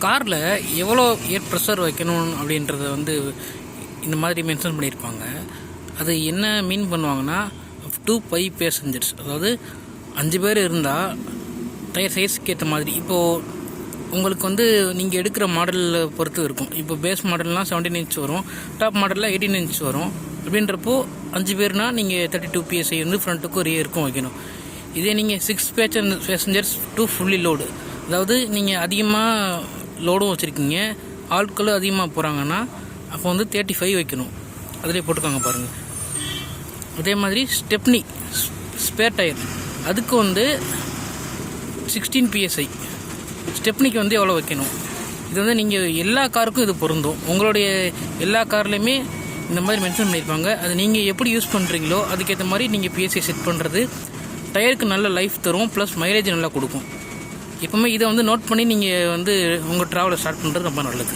காரில் எவ்வளோ ஏர் ப்ரெஷர் வைக்கணும் அப்படின்றத வந்து இந்த மாதிரி மென்ஷன் பண்ணியிருப்பாங்க. அது என்ன மீன் பண்ணுவாங்கன்னா, டு 5 பேசஞ்சர்ஸ், அதாவது 5 பேர் இருந்தால் டயர் சைஸ்க்கு ஏற்ற மாதிரி. இப்போது உங்களுக்கு வந்து நீங்கள் எடுக்கிற மாடலில் பொறுத்து இருக்கும். இப்போ பேஸ் மாடல்னால் 17 இன்ச் வரும், டாப் மாடலில் 18 இன்ச் வரும். அப்படின்றப்போ 5 பேர்னால் நீங்கள் 32 PSI வந்து ஃப்ரண்ட்டுக்கும் ரியருக்கும் வைக்கணும். இதே நீங்கள் 6 பேசஞ்சர்ஸ் டு ஃபுல்லி லோடு, அதாவது நீங்கள் அதிகமாக லோடும் வச்சுருக்கீங்க, ஆட்களும் அதிகமாக போகிறாங்கன்னா அப்போ வந்து 35 வைக்கணும். அதிலே போட்டுக்காங்க பாருங்கள். அதே மாதிரி ஸ்டெப்னி ஸ்பேர் டயர், அதுக்கு வந்து 16 PSI. ஸ்டெப்னிக்கு வந்து எவ்வளோ வைக்கணும். இது வந்து நீங்கள் எல்லா காருக்கும் இது பொருந்தும். உங்களுடைய எல்லா கார்லேயுமே இந்த மாதிரி மென்ஷன் பண்ணியிருப்பாங்க. அது நீங்கள் எப்படி யூஸ் பண்ணுறீங்களோ அதுக்கேற்ற மாதிரி நீங்கள் PSI செட் பண்ணுறது டயருக்கு நல்ல லைஃப் தரும், ப்ளஸ் மைலேஜ் நல்லா கொடுக்கும். எப்போவுமே இதை வந்து நோட் பண்ணி நீங்கள் வந்து உங்கள் ட்ராவலை ஸ்டார்ட் பண்ணுறது ரொம்ப நல்லது.